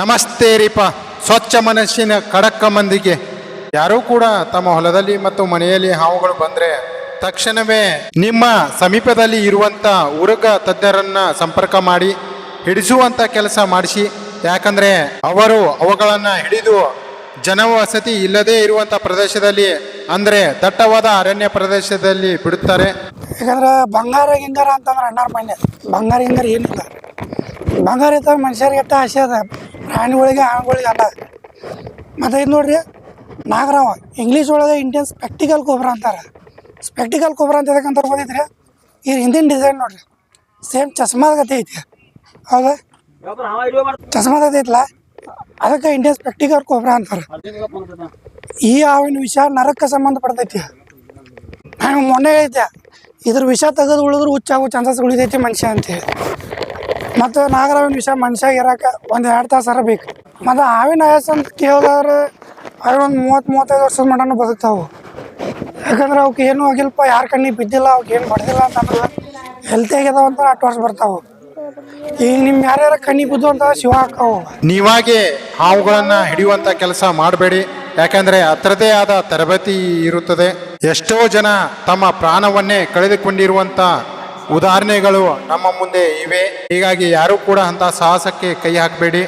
ನಮಸ್ತೆ ರೀಪ ಸ್ವಚ್ಛ ಮನಸ್ಸಿನ ಖಡಕ್ಕ ಮಂದಿಗೆ. ಯಾರೂ ಕೂಡ ತಮ್ಮ ಹೊಲದಲ್ಲಿ ಮತ್ತು ಮನೆಯಲ್ಲಿ ಹಾವುಗಳು ಬಂದರೆ ತಕ್ಷಣವೇ ನಿಮ್ಮ ಸಮೀಪದಲ್ಲಿ ಇರುವಂಥ ಉರುಗ ತಜ್ಞರನ್ನ ಸಂಪರ್ಕ ಮಾಡಿ ಹಿಡಿಸುವಂಥ ಕೆಲಸ ಮಾಡಿಸಿ. ಯಾಕಂದರೆ ಅವರು ಅವುಗಳನ್ನು ಹಿಡಿದು ಜನವಸತಿ ಇಲ್ಲದೇ ಇರುವಂಥ ಪ್ರದೇಶದಲ್ಲಿ, ಅಂದರೆ ದಟ್ಟವಾದ ಅರಣ್ಯ ಪ್ರದೇಶದಲ್ಲಿ ಬಿಡುತ್ತಾರೆ. ಯಾಕಂದ್ರೆ ಬಂಗಾರ ಗಿಂಗಾರ ಅಂತಂದ್ರೆ ಅಣ್ಣಾರ ಮನೆ ಬಂಗಾರ ಗಿಂಗಾರ ಏನಿಲ್ಲ. ಬಂಗಾರ ಇದ್ದಾಗ ಮನುಷ್ಯರಿಗೆ ಎಟ್ಟ ಆಸೆ ಅದ, ಪ್ರಾಣಿಗಳಿಗೆ ಆಳುಗಳಿಗೆ ಅಲ್ಲ. ಮತ್ತು ಇದು ನೋಡ್ರಿ ನಾಗರಾವ, ಇಂಗ್ಲೀಷ್ ಒಳಗೆ ಇಂಡಿಯನ್ ಸ್ಪೆಕ್ಟಿಕಲ್ ಕೋಬ್ರಾ ಅಂತಾರೆ. ಸ್ಪೆಕ್ಟಿಕಲ್ ಕೋಬ್ರಾ ಅಂತ ಎದಕ್ಕಂತ ಓದಿದ್ರಿ, ಈ ಹಿಂದಿನ ಡಿಸೈನ್ ನೋಡ್ರಿ ಸೇಮ್ ಚಸ್ಮಾದ ಗತಿ ಐತಿ. ಹೌದಾ, ಚಸ್ಮಾದ ಗತಿ ಐತಲ್ಲ, ಅದಕ್ಕೆ ಇಂಡಿಯನ್ ಸ್ಪೆಕ್ಟಿಕಲ್ ಕೋಬ್ರಾ ಅಂತಾರೆ. ಈ ಹಾವಿನ ವಿಷ ನರಕ್ಕೆ ಸಂಬಂಧಪಡ್ತೈತಿ. ನಾನು ಮೊನ್ನೆ ಐತೆ ಇದ್ರ ವಿಷ ತೆಗೆದು ಉಳಿದ್ರು ಹುಚ್ಚಾಗೋ ಚಾನ್ಸಸ್ ಉಳಿದೈತಿ ಮನುಷ್ಯ ಅಂತೇಳಿ. ಮತ್ತು ನಾಗರಾವಿನ ವಿಷ ಮನುಷ್ಯ ಇರೋಕೆ 1-2 ತಾಸರ ಬೇಕು. ಮತ್ತು ಹಾವಿನ ಆಯಸ್ಸು ಅಂತ ಕೇಳಿದ್ರೆ ಅವು ಒಂದು 30-35 ವರ್ಷದ ಮಟನೂ ಬದುಕ್ತಾವೆ. ಯಾಕಂದ್ರೆ ಅವಕ್ಕೆ ಏನೂ ಆಗಿಲ್ಲಪ್ಪ, ಯಾರ ಕಣ್ಣಿಗೆ ಬಿದ್ದಿಲ್ಲ, ಅವಕ್ಕೆ ಏನು ಬಡ್ದಿಲ್ಲ ಅಂತಂದ್ರೆ ಹೆಲ್ತಿ ಆಗ್ಯದಾವ ಅಂತ 8 ವರ್ಷ ಬರ್ತಾವೆ. ಈಗ ನಿಮ್ಮ ಯಾರ್ಯಾರ ಕಣ್ಣಿಗೆ ಬಿದ್ದು ಅಂತ ಶಿವ ಹಾಕಾವು. ನೀವಾಗೆ ಹಾವುಗಳನ್ನು ಹಿಡಿಯುವಂಥ ಕೆಲಸ ಮಾಡಬೇಡಿ. ಯಾಕಂದರೆ ಅದರದೇ ಆದ ತರಬೇತಿ ಇರುತ್ತದೆ. ಎಷ್ಟೋ ಜನ ತಮ್ಮ ಪ್ರಾಣವನ್ನೇ ಕಳೆದುಕೊಂಡಿರುವಂಥ ಉದಾಹರಣೆಗಳು ನಮ್ಮ ಮುಂದೆ ಇವೆ. ಹೀಗಾಗಿ ಯಾರೂ ಕೂಡ ಅಂಥ ಸಾಹಸಕ್ಕೆ ಕೈ ಹಾಕಬೇಡಿ.